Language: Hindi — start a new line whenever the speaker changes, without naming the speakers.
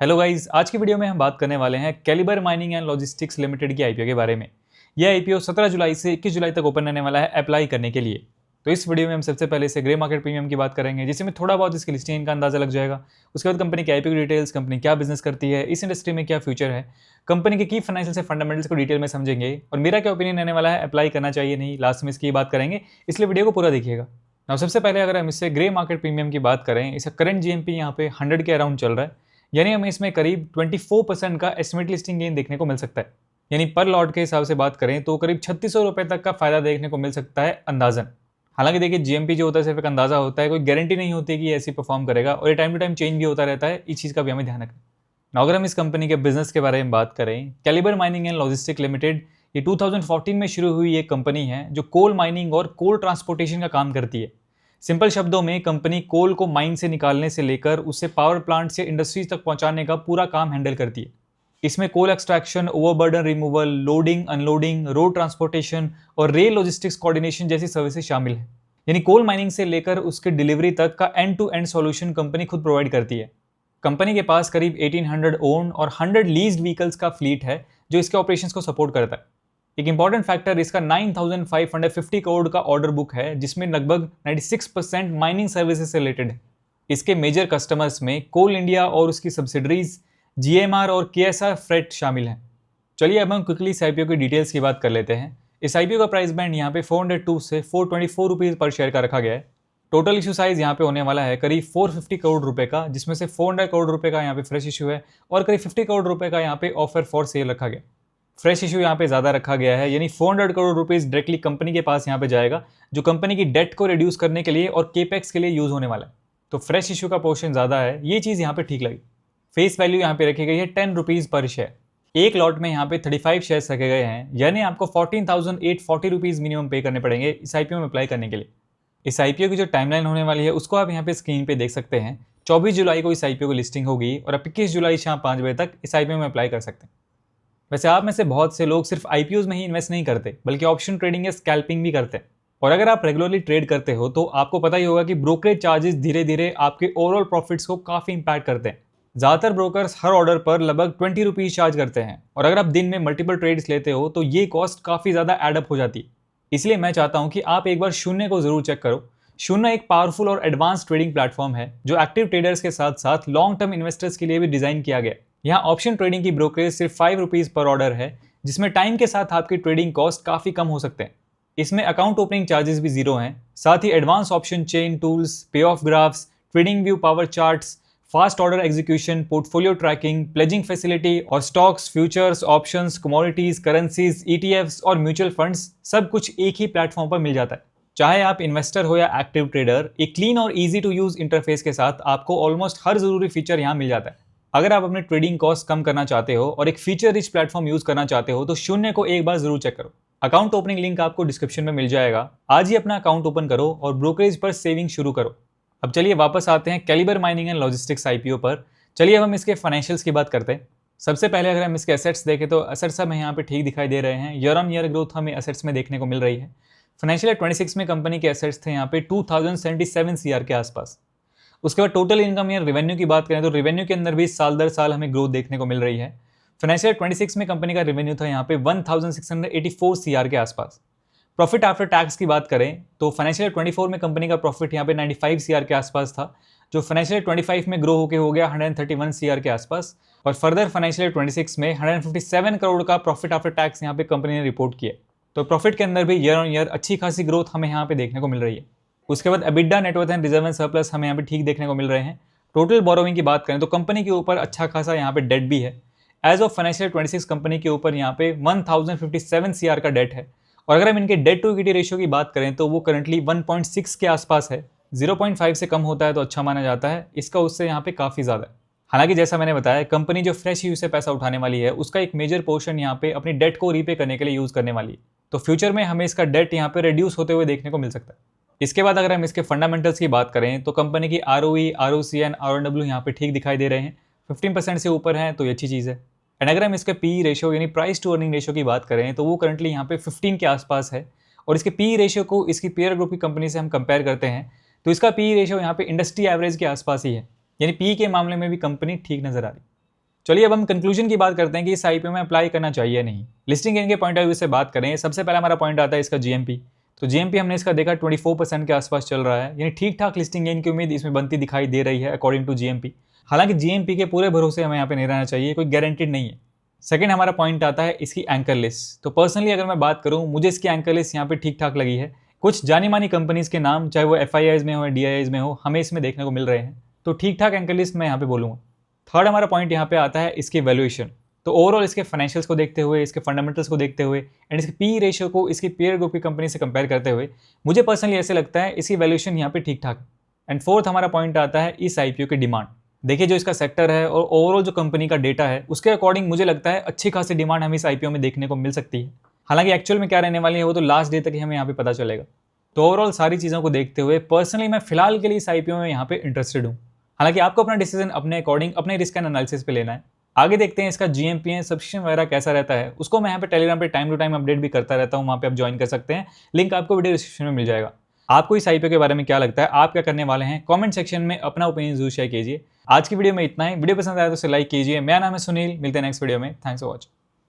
हेलो गाइस, आज की वीडियो में हम बात करने वाले हैं Caliber Mining and Logistics Limited की आईपीओ के बारे में। यह आईपीओ 17 जुलाई से 21 जुलाई तक ओपन रहने वाला है अप्लाई करने के लिए। तो इस वीडियो में हम सबसे पहले से ग्रे मार्केट प्रीमियम की बात करेंगे, जिसमें थोड़ा बहुत इसकी लिस्टिंग का अंदाजा लग जाएगा। उसके बाद कंपनी की आईपीओ डिटेल्स, कंपनी क्या बिजनेस करती है, इस इंडस्ट्री में क्या फ्यूचर है, कंपनी के की फाइनेंशियल से फंडामेंटल्स को डिटेल में समझेंगे और मेरा क्या ओपिनियन रहने वाला है, अप्लाई करना चाहिए नहीं, लास्ट में इसकी बात करेंगे, इसलिए वीडियो को पूरा देखिएगा। नाउ सबसे पहले अगर हम इससे ग्रे मार्केट प्रीमियम की बात करें, इसका करंट जीएमपी यहाँ पे 100 के अराउंड चल रहा है, यानी हमें इसमें करीब 24% का एस्टिमेट लिस्टिंग गेन देखने को मिल सकता है। यानी पर लॉट के हिसाब से बात करें तो करीब 3600 रुपए तक का फायदा देखने को मिल सकता है अंदाजन। हालांकि देखिए, जीएमपी जो होता है सिर्फ एक अंदाजा होता है, कोई गारंटी नहीं होती कि ये ऐसी परफॉर्म करेगा और ये टाइम टू टाइम चेंज भी होता रहता है, इस चीज़ का भी हमें ध्यान रखना। ना अगर हम इस कंपनी के बिजनेस के बारे में बात करें, Caliber Mining and Logistic Limited ये 2014 में शुरू हुई एक कंपनी है जो कोल माइनिंग और कोल ट्रांसपोर्टेशन का काम करती है। सिंपल शब्दों में कंपनी कोल को माइन से निकालने से लेकर उसे पावर प्लांट से इंडस्ट्रीज तक पहुंचाने का पूरा काम हैंडल करती है। इसमें coal extraction, overburden removal, loading unloading, road transportation और रेल लॉजिस्टिक्स कोऑर्डिनेशन जैसी सर्विसेज शामिल है। यानी कोल माइनिंग से लेकर उसके डिलीवरी तक का end to end solution company खुद प्रोवाइड करती है। कंपनी के पास करीब 1800 ओन और 100 लीज्ड व्हीकल्स का फ्लीट है जो इसके ऑपरेशंस को सपोर्ट करता है। एक इंपॉर्टेंट फैक्टर इसका 9550 करोड़ का ऑर्डर बुक है, जिसमें लगभग 96% माइनिंग सर्विसेज से रिलेटेड है। इसके मेजर कस्टमर्स में कोल इंडिया और उसकी सब्सिडरीज जीएमआर और केएसआर फ्रेट शामिल हैं। चलिए अब हम क्विकली इस आईपीओ की डिटेल्स की बात कर लेते हैं। इस आईपीओ का प्राइस बैंड यहाँ पे 402 से 424 रुपीज पर शेयर का रखा गया है। टोटल इशू साइज यहाँ पे होने वाला है करीब 450 करोड़ रुपए का, जिसमें से 400 करोड़ रुपए का यहाँ पे फ्रेश इशू है और करीब 50 करोड़ रुपए का यहाँ पे ऑफर फॉर सेल रखा गया। फ्रेश इशू यहाँ पे ज़्यादा रखा गया है, यानी 400 करोड़ रुपीस डायरेक्टली कंपनी के पास यहाँ पे जाएगा, जो कंपनी की डेट को रिड्यूस करने के लिए और केपेक्स के लिए यूज होने वाला है। तो फ्रेश इशू का पोर्शन ज़्यादा है, ये चीज़ यहाँ पे ठीक लगी। फेस वैल्यू यहाँ पे रखी गई है 10 रुपीज़ पर शेयर। एक लॉट में यहाँ पे 35 शेयर्स रखे गए हैं, यानी आपको 14,840 रुपीज़ मिनिमम पे करने पड़ेंगे इस आईपीओ में अप्लाई करने के लिए। इस आईपीओ की जो टाइमलाइन होने वाली है उसको आप यहाँ पे स्क्रीन पे देख सकते हैं। 24 जुलाई को इस आईपीओ की लिस्टिंग होगी और आप 21 जुलाई शाम 5 बजे तक इस आईपीओ में अप्लाई कर सकते हैं। वैसे आप में से बहुत से लोग सिर्फ आईपीओज में ही इन्वेस्ट नहीं करते, बल्कि ऑप्शन ट्रेडिंग या स्कैल्पिंग भी करते हैं। और अगर आप रेगुलरली ट्रेड करते हो तो आपको पता ही होगा कि ब्रोकरेज चार्जेस धीरे धीरे आपके ओवरऑल प्रॉफिट्स को काफी इंपैक्ट करते हैं। ज्यादातर ब्रोकर्स हर ऑर्डर पर लगभग 20 रुपीज चार्ज करते हैं, और अगर आप दिन में मल्टीपल ट्रेड्स लेते हो तो ये कॉस्ट काफी ज्यादा एडअप हो जाती है। इसलिए मैं चाहता हूं कि आप एक बार शून्य को जरूर चेक करो। शून्य एक पावरफुल और एडवांस ट्रेडिंग प्लेटफॉर्म है जो एक्टिव ट्रेडर्स के साथ साथ लॉन्ग टर्म इन्वेस्टर्स के लिए भी डिजाइन किया गया है। यहाँ ऑप्शन ट्रेडिंग की ब्रोकरेज सिर्फ 5 रुपीज पर ऑर्डर है, जिसमें टाइम के साथ आपकी ट्रेडिंग कॉस्ट काफी कम हो सकते हैं। इसमें अकाउंट ओपनिंग चार्जेस भी जीरो हैं। साथ ही advance option chain tools, pay off graphs, trading view power charts, fast order execution, portfolio tracking, pledging facility और stocks, futures, options, commodities, currencies, ETFs और म्यूचुअल फंड्स सब कुछ एक ही प्लेटफॉर्म पर मिल जाता है। चाहे आप इन्वेस्टर हो या एक्टिव ट्रेडर, एक क्लीन और इजी टू यूज इंटरफेस के साथ आपको ऑलमोस्ट हर जरूरी फीचर यहाँ मिल जाता है। अगर आप अपने ट्रेडिंग कॉस्ट कम करना चाहते हो और एक फीचर रिच प्लेटफॉर्म यूज करना चाहते हो तो शून्य को एक बार जरूर चेक करो। अकाउंट ओपनिंग लिंक आपको डिस्क्रिप्शन में मिल जाएगा। आज ही अपना अकाउंट ओपन करो और ब्रोकरेज पर सेविंग शुरू करो। अब चलिए वापस आते हैं Caliber Mining and Logistics IPO पर। चलिए अब हम इसके फाइनेंशियल्स की बात करते हैं। सबसे पहले अगर हम इसके एसेट्स देखें तो एसेट्स हमें यहाँ पे ठीक दिखाई दे रहे हैं। ईयर ऑन ईयर ग्रोथ हमें एसेट्स में देखने को मिल रही है। फाइनेंशियल 26 में कंपनी के एसेट्स थे यहाँ पे 2077 सीआर के आसपास। उसके बाद टोटल इनकम या रेवेन्यू की बात करें तो रेवेन्यू के अंदर भी साल दर साल हमें ग्रोथ देखने को मिल रही है। फाइनेंशियल 26 में कंपनी का रेवेन्यू था यहाँ पे 1684 सीआर के आसपास। प्रॉफिट आफ्टर टैक्स की बात करें तो फाइनेंशियल 24 में कंपनी का प्रॉफिट यहाँ पे 95 सीआर के आसपास था, जो फाइनेंशियल 25 में ग्रो होकर हो गया 131 सीआर के आसपास। और फर्दर फाइनेंशियल 26 में 157 करोड़ का प्रॉफिट आफ्टर टैक्स यहाँ पे कंपनी ने रिपोर्ट किया। तो प्रॉफिट के अंदर भी ईयर ऑन ईयर अच्छी खासी ग्रोथ हमें यहाँ पे देखने को मिल रही है। उसके बाद EBITDA, net worth and reserve and surplus हमें यहाँ पे ठीक देखने को मिल रहे हैं। टोटल बोरोइंग की बात करें तो कंपनी के ऊपर अच्छा खासा यहाँ पे डेट भी है। एज ऑफ फाइनेंशियल 26 कंपनी के ऊपर यहाँ पे 1057 सीआर का डेट है। और अगर हम इनके डेट टू इक्विटी रेशियो की बात करें तो वो करंटली 1.6 के आसपास है। 0.5 से कम होता है तो अच्छा माना जाता है, इसका उससे यहाँ पे काफ़ी ज़्यादा है। हालांकि जैसा मैंने बताया, कंपनी जो फ्रेश इशू से पैसा उठाने वाली है उसका एक मेजर पोर्शन यहाँ पे अपनी डेट को रीपे करने के लिए यूज़ करने वाली है। तो फ्यूचर में हमें इसका डेट यहाँ पे रिड्यूस होते हुए देखने को मिल सकता है। इसके बाद अगर हम इसके फंडामेंटल्स की बात करें तो कंपनी की ROE, ROC एंड ROW यहाँ पे ठीक दिखाई दे रहे हैं। 15% से ऊपर हैं तो ये अच्छी चीज़ है। एंड अगर हम इसके पी रेशियो यानी प्राइस टू अर्निंग रेशियो की बात करें तो वो करंटली यहाँ पे 15 के आसपास है। और इसके पी रेशियो को इसकी पेयर ग्रुप की कंपनी से हम कंपेयर करते हैं तो इसका पी रेशियो यहाँ पे इंडस्ट्री एवरेज के आसपास ही है, यानी पी के मामले में भी कंपनी ठीक नजर आ रही। चलिए अब हम कंक्लूजन की बात करते हैं कि इस आईपीओ में अप्लाई करना चाहिए या नहीं। लिस्टिंग गेन के पॉइंट ऑफ व्यू से बात करें, सबसे पहला हमारा पॉइंट आता है इसका जीएमपी। तो जीएमपी हमने इसका देखा 24% के आसपास चल रहा है, यानी ठीक ठाक लिस्टिंग गेन की उम्मीद इसमें बनती दिखाई दे रही है अकॉर्डिंग टू जीएमपी। हालांकि जीएमपी के पूरे भरोसे हमें यहाँ पे नहीं रहना चाहिए, कोई गारंटीड नहीं है। सेकंड हमारा पॉइंट आता है इसकी एंकर लिस्ट। तो पर्सनली अगर मैं बात करूँ, मुझे इसकी एंकर लिस्ट यहाँ पे ठीक ठाक लगी है। कुछ जानी मानी कंपनीज के नाम, चाहे वो एफआईआईज में हो या डीआईआईज में हो, हमें इसमें देखने को मिल रहे हैं। तो ठीक ठाक एंकर लिस्ट मैं यहाँ पे बोलूँगा। थर्ड हमारा पॉइंट यहाँ पे आता है इसकी वैल्यूएशन। तो ओवरऑल इसके फाइनेंशियल्स को देखते हुए, इसके फंडामेंटल्स को देखते हुए एंड इसके पी रेशियो को इसकी पीयर ग्रुप की कंपनी से कंपेयर करते हुए मुझे पर्सनली ऐसे लगता है इसकी वैल्यूएशन यहाँ पे ठीक ठाक है। एंड फोर्थ हमारा पॉइंट आता है इस आईपीओ की डिमांड। देखिए जो इसका सेक्टर है और ओवरऑल जो कंपनी का डेटा है उसके अकॉर्डिंग मुझे लगता है अच्छी खासी डिमांड हमें इस आईपीओ में देखने को मिल सकती है। हालांकि एक्चुअल में क्या रहने वाली है वो तो लास्ट डे तक ही हमें यहाँ पे पता चलेगा। तो ओवरऑल सारी चीज़ों को देखते हुए पर्सनली मैं फिलहाल के लिए इस आईपीओ में यहाँ पे इंटरेस्टेड हूँ। हालांकि आपको अपना डिसीजन अपने अकॉर्डिंग अपने रिस्क एंड एनालिसिस पे लेना है। आगे देखते हैं इसका जीएमपी सब्सक्रिप्शन वगैरह कैसा रहता है, उसको मैं यहाँ पे टेलीग्राम पे टाइम टू टाइम अपडेट भी करता रहता हूँ, वहाँ पे आप ज्वाइन कर सकते हैं। लिंक आपको वीडियो डिस्क्रिप्शन में मिल जाएगा। आपको इस आईपीओ के बारे में क्या लगता है, आप क्या करने वाले हैं, कमेंट सेक्शन में अपना ओपिनियन जरूर शेयर कीजिए। आज की वीडियो में इतना ही। वीडियो पसंद आया तो उसे लाइक कीजिए। मेरा नाम है सुनील, मिलते हैं नेक्स्ट वीडियो में। Thanks for watching.